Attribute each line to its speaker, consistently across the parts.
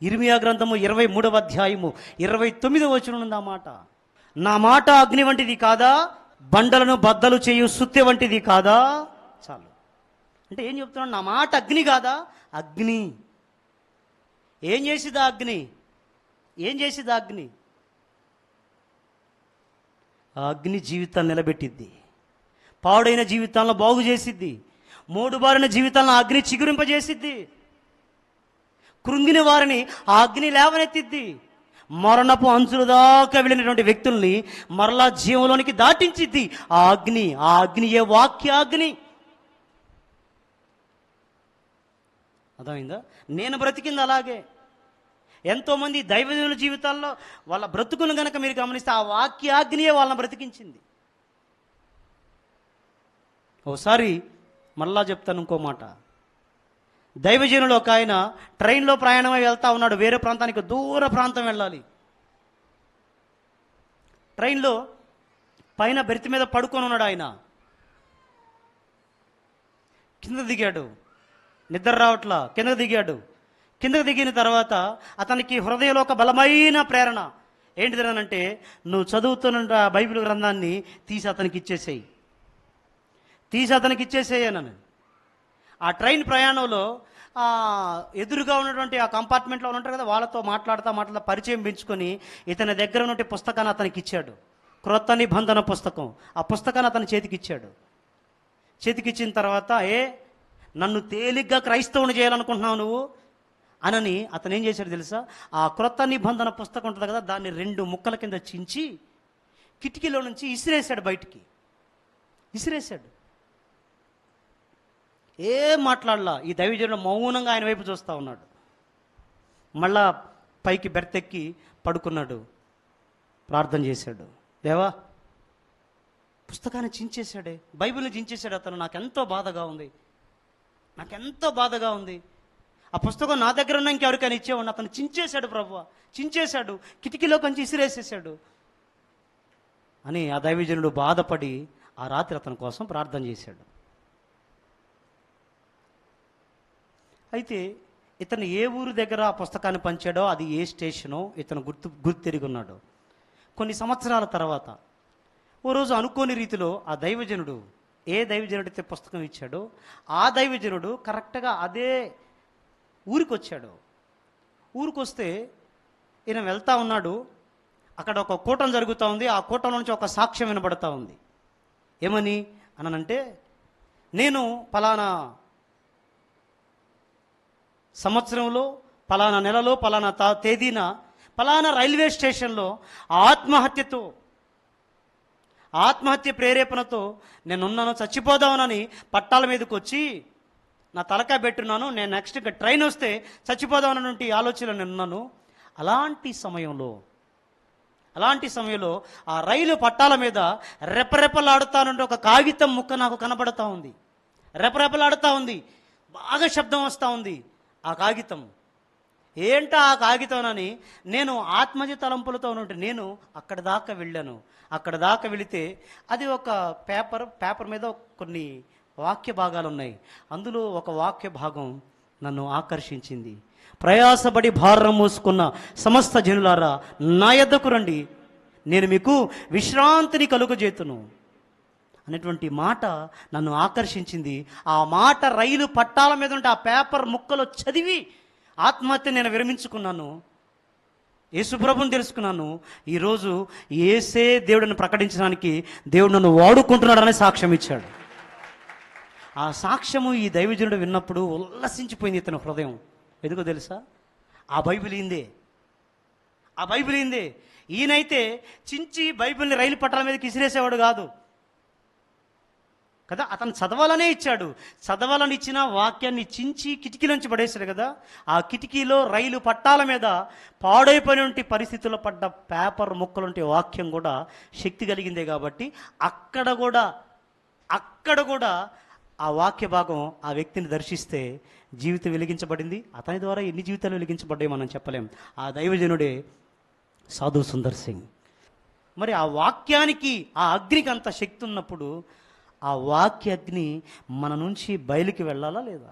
Speaker 1: ఇర్మియా గ్రంథము 23వ అధ్యాయము 29వ వచనం ఉంది ఆ మాట. నా మాట అగ్ని వంటిది కాదా, బండలను బద్దలు చేయు సుత్తె వంటిది కాదా. చాలు. అంటే ఏం చెప్తున్నాడు? నా మాట అగ్ని కాదా? అగ్ని. ఏం చేసిదా అగ్ని? ఏం చేసిదా అగ్ని? ఆ అగ్ని జీవితాన్ని నిలబెట్టిద్ది, పాడైన జీవితాలను బాగు చేసిద్ది, మూడుబారిన జీవితాలను అగ్ని చిగురింపజేసిద్ది, కృంగిన వారిని ఆ అగ్ని లేవనెత్తిద్ది, మరణపు అంచుల దాకా వెళ్ళినటువంటి వ్యక్తుల్ని మరలా జీవంలోనికి దాటించిద్ది ఆ అగ్ని. ఆ అగ్ని ఏ వాక్యాగ్ని. అర్థమైందా? నేను బ్రతికింది అలాగే. ఎంతోమంది దైవజనుల జీవితాల్లో వాళ్ళ బ్రతుకును గనక మీరు గమనిస్తే ఆ వాక్యాగ్నియే వాళ్ళని బ్రతికించింది. ఓసారి మళ్ళా చెప్తాను ఇంకో మాట. దైవజనులు ఒక ఆయన ట్రైన్లో ప్రయాణమై వెళ్తా ఉన్నాడు, వేరే ప్రాంతానికి, దూర ప్రాంతం వెళ్ళాలి. ట్రైన్లో పైన బెర్త్ మీద పడుకొని ఉన్నాడు ఆయన. కింద దిగాడు, నిద్ర రావట్లా, కిందకు దిగాడు. కిందకు దిగిన తర్వాత అతనికి హృదయంలో ఒక బలమైన ప్రేరణ ఏంటిదనంటే, నువ్వు చదువుతున్న బైబిల్ గ్రంథాన్ని తీసి అతనికి ఇచ్చేసేయి, అతనికి ఆ ట్రైన్ ప్రయాణంలో ఎదురుగా ఉన్నటువంటి ఆ కంపార్ట్మెంట్లో ఉంటారు కదా, వాళ్ళతో మాట్లాడుతూ పరిచయం పెంచుకొని ఇతని దగ్గర ఉన్నటువంటి పుస్తకాన్ని అతనికి ఇచ్చాడు. క్రొత్త నిబంధన పుస్తకం. ఆ పుస్తకాన్ని అతని చేతికిచ్చిన తర్వాత, నన్ను తేలిగ్గా క్రైస్తవుని చేయాలనుకుంటున్నావు నువ్వు అనని అతను ఏం చేశాడు తెలుసా? ఆ క్రొత్త నిబంధన పుస్తకం ఉంటుంది కదా, దాన్ని 2 ముక్కల కింద చించి కిటికీలో నుంచి బయటికి ఇసిరేశాడు. ఏం మాట్లాడలా. ఈ దైవజనుడు మౌనంగా ఆయన వైపు చూస్తూ ఉన్నాడు. మళ్ళా పైకి బెర్తెక్కి పడుకున్నాడు, ప్రార్థన చేశాడు. దేవా, పుస్తకాన్ని చించేశాడే, బైబిల్ని చించేశాడు అతను. నాకెంతో బాధగా ఉంది. ఆ పుస్తకం నా దగ్గర ఉన్న ఇంకెవరికైనా ఇచ్చేవాడిని, అతను చించేశాడు ప్రభువా, చించేశాడు, కిటికీలో కొంచెం ఇసిరేసేసాడు అని ఆ దైవజనుడు బాధపడి ఆ రాత్రి అతని కోసం ప్రార్థన చేశాడు. అయితే ఇతను ఏ ఊరు దగ్గర ఆ పుస్తకాన్ని పంచాడో, అది ఏ స్టేషనో ఇతను గుర్తెరిగి ఉన్నాడు. కొన్ని సంవత్సరాల తర్వాత ఓ రోజు అనుకోని రీతిలో ఆ దైవజనుడు, ఏ దైవజనుడితే పుస్తకం ఇచ్చాడో ఆ దైవజనుడు కరెక్ట్గా అదే ఊరికి వచ్చాడు. ఊరికొస్తే ఈయన వెళ్తా ఉన్నాడు. అక్కడ ఒక కూటం జరుగుతూ ఉంది. ఆ కూటం నుంచి ఒక సాక్ష్యం వినబడతా ఉంది. ఏమని అనంటే, నేను పలానా సంవత్సరంలో, పలానా నెలలో, పలానా తేదీన, పలానా రైల్వే స్టేషన్లో ఆత్మహత్య ప్రేరేపణతో నేనున్నాను, చచ్చిపోదామనని పట్టాల మీదకి వచ్చి నా తలకాయ పెట్టున్నాను. నేను నెక్స్ట్ ట్రైన్ వస్తే చచ్చిపోదామన్నటువంటి ఆలోచనలో నేనున్నాను. అలాంటి సమయంలో ఆ రైలు పట్టాల మీద రెపరెపలాడుతానంటే ఒక కాగితం ముక్క నాకు కనబడతా ఉంది. రెపరెపలాడుతూ ఉంది, బాగా శబ్దం వస్తూ ఉంది. ఆ కాగితం ఏంటా ఆ కాగితం అని నేను ఆత్మహత్య తలంపులతో ఉన్నట్టు నేను అక్కడ దాకా వెళితే అది ఒక పేపర్ మీద కొన్ని వాక్య భాగాలు ఉన్నాయి. అందులో ఒక వాక్య భాగం నన్ను ఆకర్షించింది. ప్రయాసపడి భారం మోసుకున్న సమస్త జనులారా నా యొద్దకు రండి, నేను మీకు విశ్రాంతిని కలుగజేతును అనేటువంటి మాట నన్ను ఆకర్షించింది. ఆ మాట రైలు పట్టాల మీద ఉంటే ఆ పేపర్ ముక్కలో చదివి ఆత్మహత్య నేను విరమించుకున్నాను, యేసుప్రభుని తెలుసుకున్నాను. ఈరోజు యేసే దేవుడిని ప్రకటించడానికి దేవుడు నన్ను వాడుకుంటున్నాడనే సాక్ష్యం ఇచ్చాడు. ఆ సాక్ష్యము ఈ దైవజనుడు విన్నప్పుడు ఉల్లసించిపోయింది ఇతని హృదయం. ఎందుకో తెలుసా? ఆ బైబిల్ ఈందే. ఈయనైతే చించి బైబిల్ని రైలు పట్టాల మీదకి ఇసిరేసేవాడు కాదు కదా, అతను చదవాలనే ఇచ్చాడు. చదవాలని ఇచ్చిన వాక్యాన్ని చించి కిటికీలోంచి పడేశాడు కదా. ఆ కిటికీలో రైలు పట్టాల మీద పాడైపోయిన పరిస్థితుల్లో పడ్డ పేపర్ ముక్కలుంటే వాక్యం కూడా శక్తి కలిగిందే కాబట్టి అక్కడ కూడా ఆ వాక్య భాగం ఆ వ్యక్తిని దర్శిస్తే జీవితం వెలిగించబడింది. అతని ద్వారా ఎన్ని జీవితాలు వెలిగించబడ్డాయి మనం చెప్పలేం. ఆ దైవజనుడే సాధు సుందర్ సింగ్. మరి ఆ వాక్యానికి, ఆ అగ్నికి అంత శక్తి ఉన్నప్పుడు ఆ వాక్య అగ్ని మన నుంచి బయలుకి వెళ్ళాలా లేదా?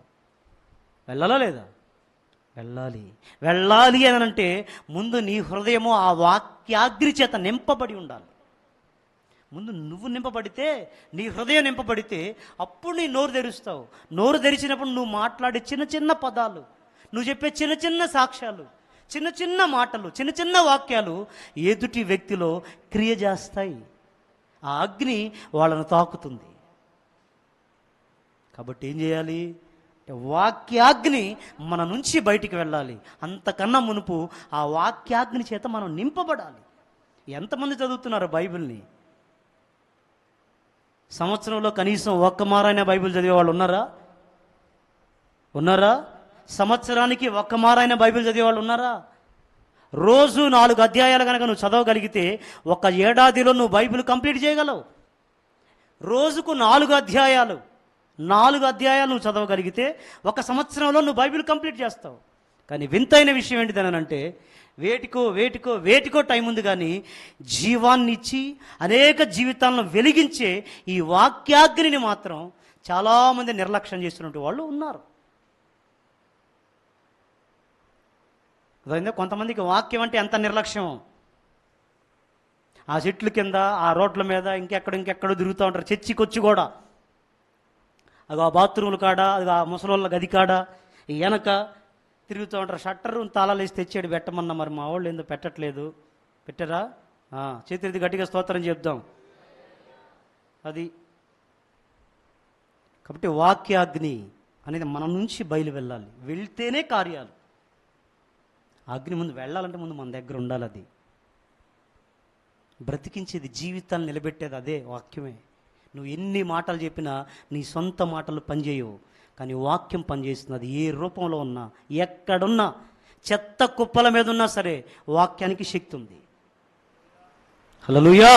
Speaker 1: వెళ్ళాలి. వెళ్ళాలి అని అంటే ముందు నీ హృదయము ఆ వాక్యాగ్ని చేత నింపబడి ఉండాలి. ముందు నువ్వు నింపబడితే, నీ హృదయం నింపబడితే అప్పుడు నీ నోరు తెరుస్తావు. నోరు తెరిచినప్పుడు నువ్వు మాట్లాడే చిన్న చిన్న పదాలు, నువ్వు చెప్పే చిన్న చిన్న సాక్ష్యాలు, చిన్న చిన్న మాటలు, చిన్న చిన్న వాక్యాలు ఎదుటి వ్యక్తిలో క్రియ చేస్తాయి. ఆ అగ్ని వాళ్ళను తాకుతుంది. కాబట్టి ఏం చేయాలి? వాక్యాగ్ని మన నుంచి బయటికి వెళ్ళాలి. అంతకన్నా మునుపు ఆ వాక్యాగ్ని చేత మనం నింపబడాలి. ఎంతమంది చదువుతున్నారు బైబిల్ని? సంవత్సరంలో కనీసం ఒక్క మారైనా బైబిల్ చదివే వాళ్ళు ఉన్నారా? ఉన్నారా? సంవత్సరానికి ఒక్క మారైనా బైబిల్ చదివే వాళ్ళు ఉన్నారా? రోజు 4 అధ్యాయాలు కనుక నువ్వు చదవగలిగితే ఒక ఏడాదిలో నువ్వు బైబిల్ కంప్లీట్ చేయగలవు. రోజుకు 4 అధ్యాయాలు నువ్వు చదవగలిగితే ఒక సంవత్సరంలో నువ్వు బైబిల్ కంప్లీట్ చేస్తావు. కానీ వింతైన విషయం ఏంటిదనంటే వేటికో టైం ఉంది, కానీ జీవాన్ని ఇచ్చి అనేక జీవితాలను వెలిగించే ఈ వాక్యాగ్నిని మాత్రం చాలామంది నిర్లక్ష్యం చేస్తున్నట్టు వాళ్ళు ఉన్నారు. అదైందా? కొంతమందికి వాక్యం అంటే ఎంత నిర్లక్ష్యం. ఆ చెట్ల కింద, ఆ రోడ్ల మీద, ఇంకెక్కడో తిరుగుతూ ఉంటారు. చర్చికి వచ్చి కూడా అది ఆ బాత్రూముల కాడ, అది ఆ ముసలోళ్ళ గది కాడ, ఈ వెనక తిరుగుతూ ఉంటారు. షట్టరు తాళాలు వేసి తెచ్చాడు పెట్టమన్నా, మరి మా వాళ్ళు ఏందో పెట్టట్లేదు. పెట్టారా? చేతిది గట్టిగా స్తోత్రం చెప్దాం. అది కాబట్టి వాక్యాగ్ని అనేది మన నుంచి బయలు వెళ్ళాలి. వెళ్తేనే కార్యాలు. అగ్ని ముందు వెళ్ళాలంటే ముందు మన దగ్గర ఉండాలి. అది బ్రతికించేది, జీవితాన్ని నిలబెట్టేది అదే వాక్యమే. నువ్వు ఎన్ని మాటలు చెప్పినా నీ సొంత మాటలు పనిచేయవు, కానీ వాక్యం పనిచేస్తున్నది. ఏ రూపంలో ఉన్నా, ఎక్కడున్నా, చెత్త కుప్పల మీద ఉన్నా సరే వాక్యానికి శక్తి ఉంది. హల్లెలూయా.